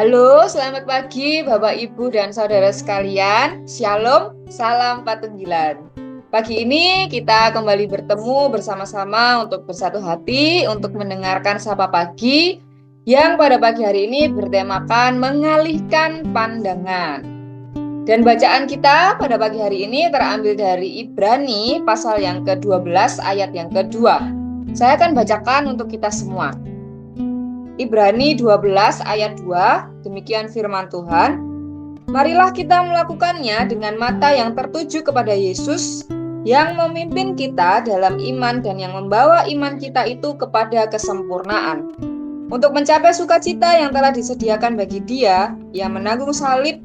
Halo, selamat pagi Bapak, Ibu, dan Saudara sekalian. Shalom, salam patunggilan. Pagi ini kita kembali bertemu bersama-sama untuk bersatu hati, untuk mendengarkan Sapa Pagi, yang pada pagi hari ini bertemakan mengalihkan pandangan. Dan bacaan kita pada pagi hari ini terambil dari Ibrani pasal yang ke-12 ayat yang kedua. Saya akan bacakan untuk kita semua. Ibrani 12 ayat 2, demikian firman Tuhan. Marilah kita melakukannya dengan mata yang tertuju kepada Yesus, yang memimpin kita dalam iman dan yang membawa iman kita itu kepada kesempurnaan. Untuk mencapai sukacita yang telah disediakan bagi Dia, Ia menanggung salib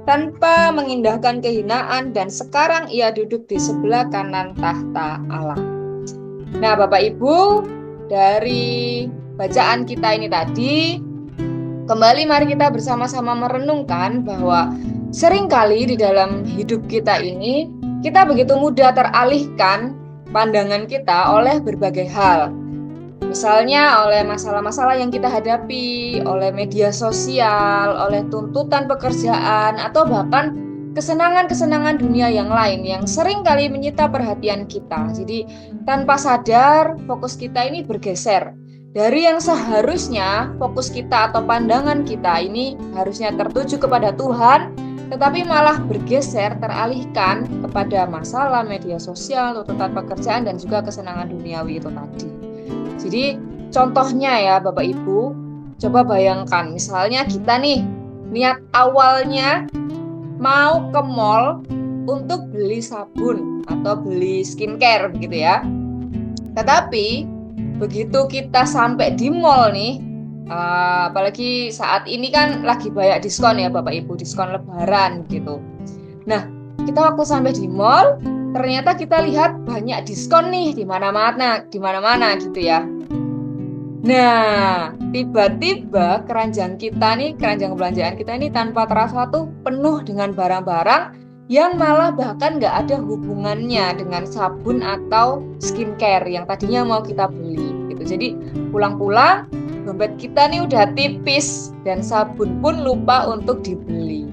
tanpa mengindahkan kehinaan, dan sekarang Ia duduk di sebelah kanan tahta Allah. Nah, Bapak Ibu, dari bacaan kita ini tadi, kembali mari kita bersama-sama merenungkan bahwa seringkali di dalam hidup kita ini, kita begitu mudah teralihkan pandangan kita oleh berbagai hal. Misalnya oleh masalah-masalah yang kita hadapi, oleh media sosial, oleh tuntutan pekerjaan, atau bahkan kesenangan-kesenangan dunia yang lain yang seringkali menyita perhatian kita. Jadi tanpa sadar fokus kita ini bergeser dari yang seharusnya fokus kita atau pandangan kita ini harusnya tertuju kepada Tuhan, tetapi malah bergeser, teralihkan kepada masalah media sosial, tuntutan pekerjaan, dan juga kesenangan duniawi itu tadi. Jadi contohnya ya Bapak Ibu, coba bayangkan misalnya kita nih niat awalnya mau ke mall untuk beli sabun atau beli skincare begitu ya. Tetapi begitu kita sampai di mall nih, apalagi saat ini kan lagi banyak diskon ya Bapak Ibu, diskon lebaran gitu. Nah, kita waktu sampai di mall, ternyata kita lihat banyak diskon nih di mana-mana gitu ya. Nah, tiba-tiba keranjang belanjaan kita ini tanpa terasa tuh penuh dengan barang-barang yang malah bahkan nggak ada hubungannya dengan sabun atau skincare yang tadinya mau kita beli gitu. Jadi pulang-pulang dompet kita nih udah tipis dan sabun pun lupa untuk dibeli.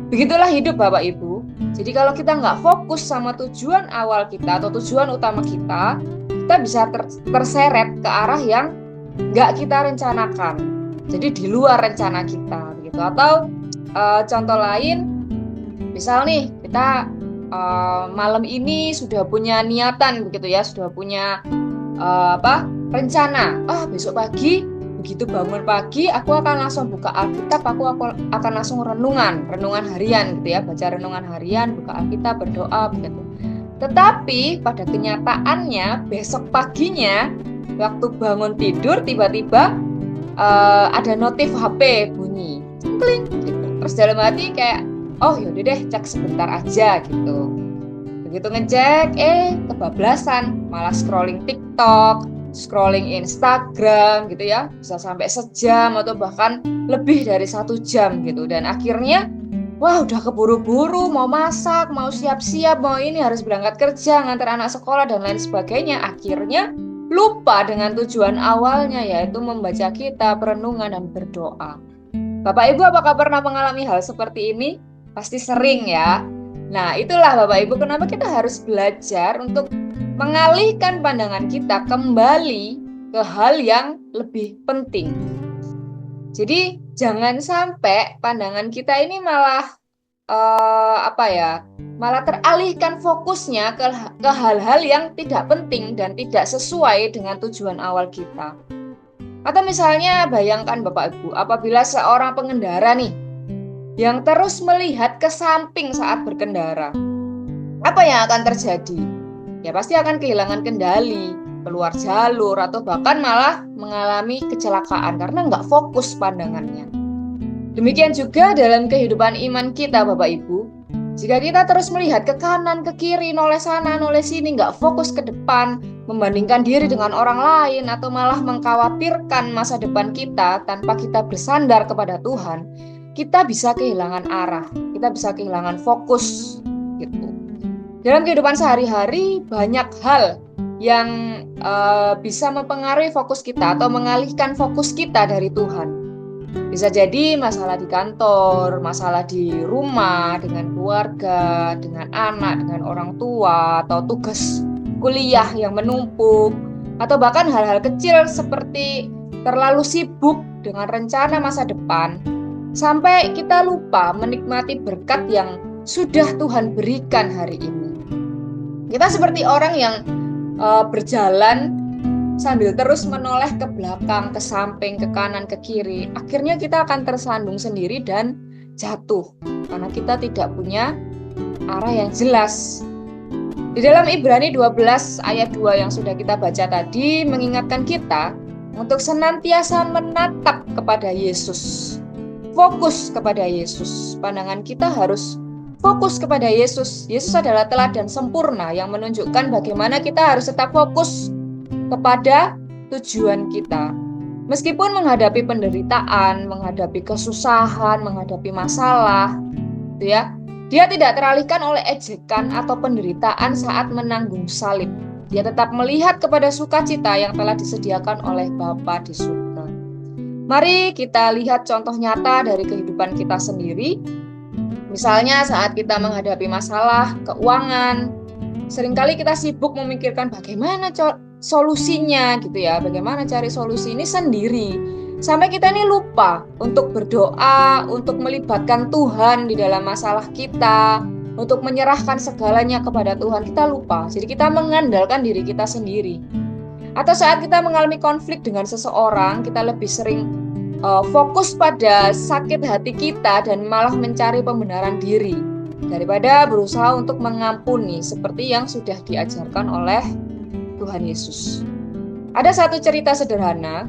Begitulah hidup Bapak Ibu. Jadi kalau kita nggak fokus sama tujuan awal kita atau tujuan utama kita bisa terseret ke arah yang nggak kita rencanakan. Jadi di luar rencana kita gitu. Atau contoh lain, misal nih kita malam ini sudah punya niatan begitu ya, sudah punya rencana. Besok pagi begitu bangun pagi aku akan langsung buka Alkitab, aku akan langsung renungan harian gitu ya, baca renungan harian, buka Alkitab, berdoa begitu. Tetapi pada kenyataannya besok paginya waktu bangun tidur tiba-tiba ada notif HP bunyi, kling gitu. Terus dalam hati kayak yaudah deh cek sebentar aja gitu. Begitu ngecek, kebablasan, malah scrolling TikTok, scrolling Instagram gitu ya, bisa sampai sejam atau bahkan lebih dari 1 jam gitu. Dan akhirnya, udah keburu-buru, mau masak, mau siap-siap, mau ini harus berangkat kerja, ngantar anak sekolah dan lain sebagainya. Akhirnya lupa dengan tujuan awalnya, yaitu membaca kitab, perenungan, dan berdoa. Bapak Ibu apakah pernah mengalami hal seperti ini? Pasti sering ya. Nah, itulah Bapak Ibu kenapa kita harus belajar untuk mengalihkan pandangan kita kembali ke hal yang lebih penting. Jadi jangan sampai pandangan kita ini malah malah teralihkan fokusnya ke hal-hal yang tidak penting dan tidak sesuai dengan tujuan awal kita. Atau misalnya bayangkan Bapak Ibu, apabila seorang pengendara nih yang terus melihat ke samping saat berkendara, apa yang akan terjadi? Ya pasti akan kehilangan kendali, keluar jalur, atau bahkan malah mengalami kecelakaan karena nggak fokus pandangannya. Demikian juga dalam kehidupan iman kita Bapak Ibu. Jika kita terus melihat ke kanan, ke kiri, noleh sana, noleh sini, nggak fokus ke depan, membandingkan diri dengan orang lain, atau malah mengkhawatirkan masa depan kita tanpa kita bersandar kepada Tuhan, kita bisa kehilangan arah, kita bisa kehilangan fokus gitu. Dalam kehidupan sehari-hari banyak hal yang bisa mempengaruhi fokus kita atau mengalihkan fokus kita dari Tuhan. Bisa jadi masalah di kantor, masalah di rumah, dengan keluarga, dengan anak, dengan orang tua, atau tugas kuliah yang menumpuk, atau bahkan hal-hal kecil seperti terlalu sibuk dengan rencana masa depan, sampai kita lupa menikmati berkat yang sudah Tuhan berikan hari ini. Kita seperti orang yang berjalan sambil terus menoleh ke belakang, ke samping, ke kanan, ke kiri. Akhirnya kita akan tersandung sendiri dan jatuh karena kita tidak punya arah yang jelas. Di dalam Ibrani 12 ayat 2 yang sudah kita baca tadi mengingatkan kita untuk senantiasa menatap kepada Yesus. Fokus kepada Yesus. Pandangan kita harus fokus kepada Yesus. Yesus adalah teladan sempurna yang menunjukkan bagaimana kita harus tetap fokus kepada tujuan kita. Meskipun menghadapi penderitaan, menghadapi kesusahan, menghadapi masalah, gitu ya, dia tidak teralihkan oleh ejekan atau penderitaan saat menanggung salib. Dia tetap melihat kepada sukacita yang telah disediakan oleh Bapa di surga. Mari kita lihat contoh nyata dari kehidupan kita sendiri. Misalnya saat kita menghadapi masalah keuangan, seringkali kita sibuk memikirkan bagaimana solusinya gitu ya, bagaimana cari solusi ini sendiri. Sampai kita ini lupa untuk berdoa, untuk melibatkan Tuhan di dalam masalah kita, untuk menyerahkan segalanya kepada Tuhan. Kita lupa, jadi kita mengandalkan diri kita sendiri. Atau saat kita mengalami konflik dengan seseorang, kita lebih sering fokus pada sakit hati kita dan malah mencari pembenaran diri daripada berusaha untuk mengampuni seperti yang sudah diajarkan oleh Tuhan Yesus. Ada satu cerita sederhana,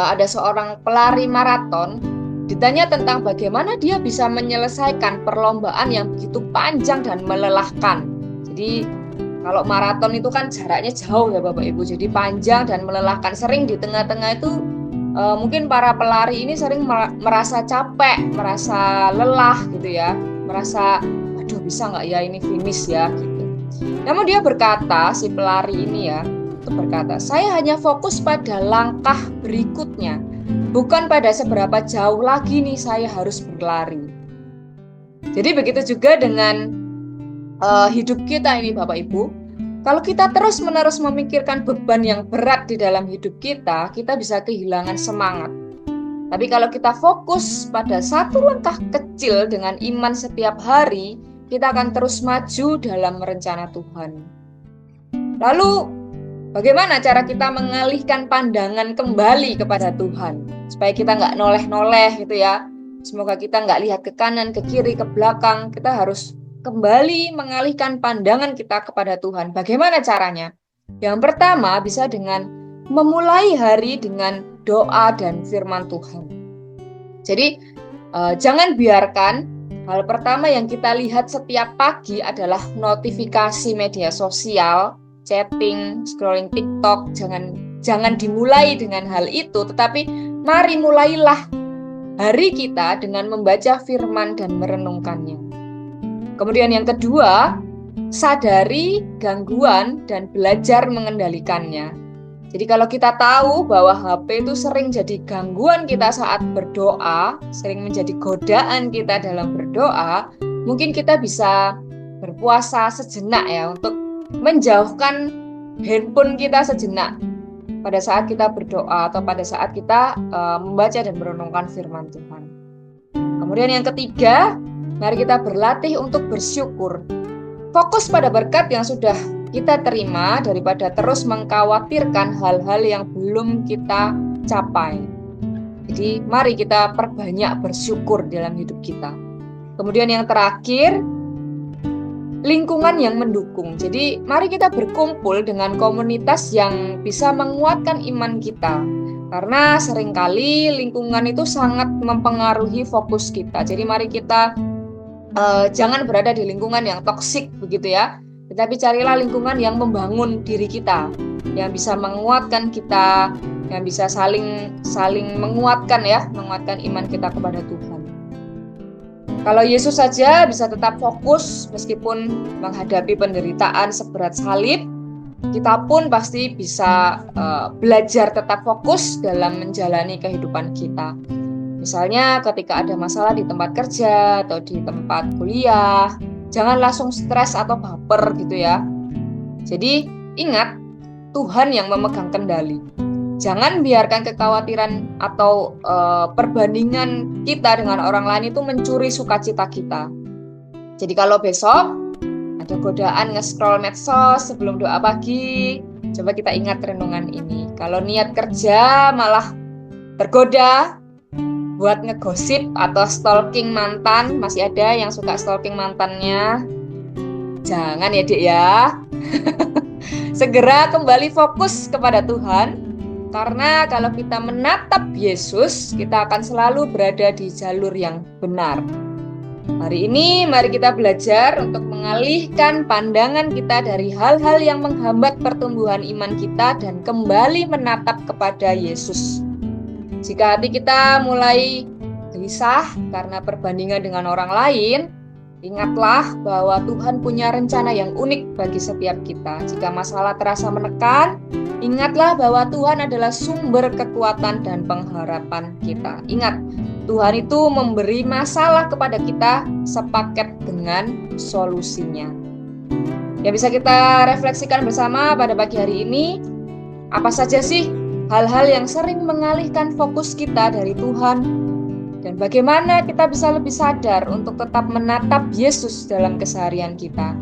ada seorang pelari maraton ditanya tentang bagaimana dia bisa menyelesaikan perlombaan yang begitu panjang dan melelahkan. Jadi kalau maraton itu kan jaraknya jauh ya Bapak Ibu, jadi panjang dan melelahkan. Sering di tengah-tengah itu mungkin para pelari ini sering merasa capek, merasa lelah gitu ya, merasa aduh bisa nggak ya ini finish ya gitu. Namun dia berkata, si pelari ini ya, itu berkata, saya hanya fokus pada langkah berikutnya, bukan pada seberapa jauh lagi nih saya harus berlari. Jadi begitu juga dengan hidup kita ini Bapak Ibu. Kalau kita terus-menerus memikirkan beban yang berat di dalam hidup kita, kita bisa kehilangan semangat. Tapi kalau kita fokus pada satu langkah kecil dengan iman setiap hari, kita akan terus maju dalam rencana Tuhan. Lalu, bagaimana cara kita mengalihkan pandangan kembali kepada Tuhan? Supaya kita nggak noleh-noleh gitu ya. Semoga kita nggak lihat ke kanan, ke kiri, ke belakang. Kita harus kembali mengalihkan pandangan kita kepada Tuhan. Bagaimana caranya? Yang pertama bisa dengan memulai hari dengan doa dan firman Tuhan. Jadi, jangan biarkan hal pertama yang kita lihat setiap pagi adalah notifikasi media sosial, chatting, scrolling TikTok. Jangan dimulai dengan hal itu, tetapi mari mulailah hari kita dengan membaca firman dan merenungkannya. Kemudian yang kedua, sadari gangguan dan belajar mengendalikannya. Jadi kalau kita tahu bahwa HP itu sering jadi gangguan kita saat berdoa, sering menjadi godaan kita dalam berdoa, mungkin kita bisa berpuasa sejenak ya untuk menjauhkan handphone kita sejenak pada saat kita berdoa atau pada saat kita membaca dan merenungkan firman Tuhan. Kemudian yang ketiga, mari kita berlatih untuk bersyukur. Fokus pada berkat yang sudah kita terima daripada terus mengkhawatirkan hal-hal yang belum kita capai. Jadi mari kita perbanyak bersyukur dalam hidup kita. Kemudian yang terakhir, lingkungan yang mendukung. Jadi mari kita berkumpul dengan komunitas yang bisa menguatkan iman kita. Karena seringkali lingkungan itu sangat mempengaruhi fokus kita. Jadi mari kita jangan berada di lingkungan yang toksik begitu ya. Tetapi carilah lingkungan yang membangun diri kita, yang bisa menguatkan kita, yang bisa saling menguatkan ya, menguatkan iman kita kepada Tuhan. Kalau Yesus saja bisa tetap fokus meskipun menghadapi penderitaan seberat salib, kita pun pasti bisa belajar tetap fokus dalam menjalani kehidupan kita. Misalnya ketika ada masalah di tempat kerja atau di tempat kuliah, jangan langsung stres atau baper gitu ya. Jadi ingat, Tuhan yang memegang kendali. Jangan biarkan kekhawatiran atau perbandingan kita dengan orang lain itu mencuri sukacita kita. Jadi kalau besok ada godaan nge-scroll medsos sebelum doa pagi, coba kita ingat renungan ini. Kalau niat kerja malah tergoda buat ngegosip atau stalking mantan, masih ada yang suka stalking mantannya. Jangan ya, Dik ya. Segera kembali fokus kepada Tuhan, karena kalau kita menatap Yesus, kita akan selalu berada di jalur yang benar. Hari ini mari kita belajar untuk mengalihkan pandangan kita dari hal-hal yang menghambat pertumbuhan iman kita dan kembali menatap kepada Yesus. Jika hati kita mulai gelisah karena perbandingan dengan orang lain, ingatlah bahwa Tuhan punya rencana yang unik bagi setiap kita. Jika masalah terasa menekan, ingatlah bahwa Tuhan adalah sumber kekuatan dan pengharapan kita. Ingat, Tuhan itu memberi masalah kepada kita sepaket dengan solusinya. Yang bisa kita refleksikan bersama pada pagi hari ini, apa saja sih hal-hal yang sering mengalihkan fokus kita dari Tuhan? Dan bagaimana kita bisa lebih sadar untuk tetap menatap Yesus dalam keseharian kita?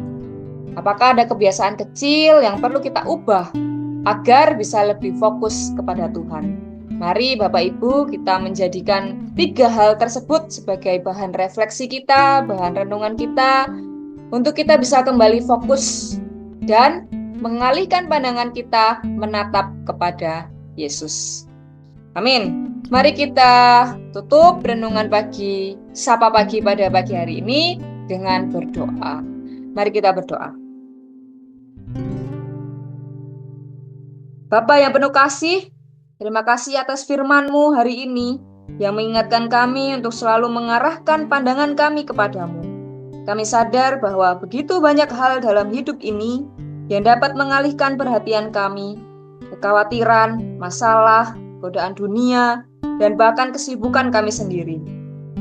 Apakah ada kebiasaan kecil yang perlu kita ubah agar bisa lebih fokus kepada Tuhan? Mari Bapak Ibu kita menjadikan 3 hal tersebut sebagai bahan refleksi kita, bahan renungan kita, untuk kita bisa kembali fokus dan mengalihkan pandangan kita menatap kepada Yesus. Amin. Mari kita tutup renungan pagi, sapa pagi pada pagi hari ini dengan berdoa. Mari kita berdoa. Bapa yang penuh kasih, terima kasih atas firman-Mu hari ini yang mengingatkan kami untuk selalu mengarahkan pandangan kami kepadamu. Kami sadar bahwa begitu banyak hal dalam hidup ini yang dapat mengalihkan perhatian kami, kekhawatiran, masalah, godaan dunia, dan bahkan kesibukan kami sendiri.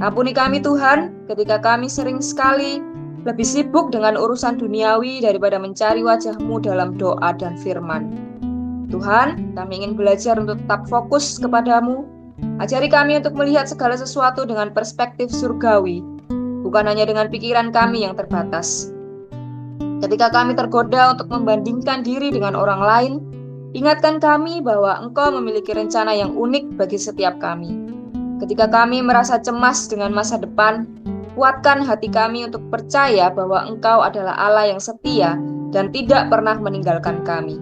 Ampuni kami Tuhan, ketika kami sering sekali lebih sibuk dengan urusan duniawi daripada mencari wajah-Mu dalam doa dan firman. Tuhan, kami ingin belajar untuk tetap fokus kepadamu. Ajari kami untuk melihat segala sesuatu dengan perspektif surgawi, bukan hanya dengan pikiran kami yang terbatas. Ketika kami tergoda untuk membandingkan diri dengan orang lain, ingatkan kami bahwa Engkau memiliki rencana yang unik bagi setiap kami. Ketika kami merasa cemas dengan masa depan, kuatkan hati kami untuk percaya bahwa Engkau adalah Allah yang setia dan tidak pernah meninggalkan kami.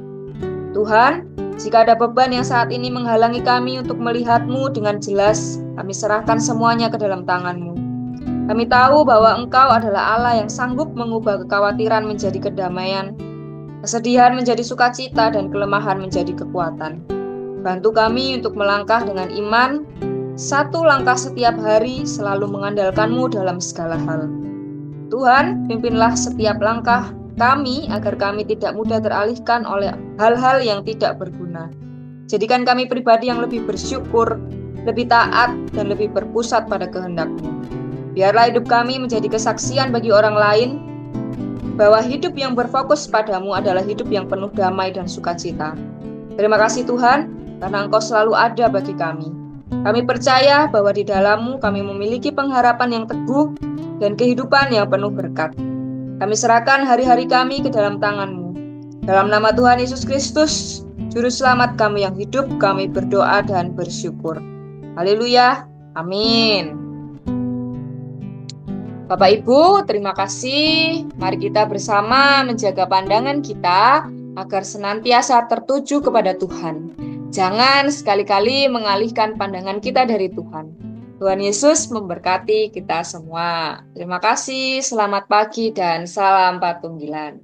Tuhan, jika ada beban yang saat ini menghalangi kami untuk melihat-Mu dengan jelas, kami serahkan semuanya ke dalam tangan-Mu. Kami tahu bahwa Engkau adalah Allah yang sanggup mengubah kekhawatiran menjadi kedamaian, kesedihan menjadi sukacita, dan kelemahan menjadi kekuatan. Bantu kami untuk melangkah dengan iman, satu langkah setiap hari selalu mengandalkan-Mu dalam segala hal. Tuhan, pimpinlah setiap langkah kami agar kami tidak mudah teralihkan oleh hal-hal yang tidak berguna. Jadikan kami pribadi yang lebih bersyukur, lebih taat, dan lebih berpusat pada kehendak-Mu. Biarlah hidup kami menjadi kesaksian bagi orang lain bahwa hidup yang berfokus padamu adalah hidup yang penuh damai dan sukacita. Terima kasih Tuhan, karena Engkau selalu ada bagi kami. Kami percaya bahwa di dalam-Mu kami memiliki pengharapan yang teguh dan kehidupan yang penuh berkat. Kami serahkan hari-hari kami ke dalam tangan-Mu. Dalam nama Tuhan Yesus Kristus, Juru Selamat kami yang hidup, kami berdoa dan bersyukur. Haleluya, amin. Bapak Ibu, terima kasih. Mari kita bersama menjaga pandangan kita agar senantiasa tertuju kepada Tuhan. Jangan sekali-kali mengalihkan pandangan kita dari Tuhan. Tuhan Yesus memberkati kita semua. Terima kasih, selamat pagi dan salam Patunggilan.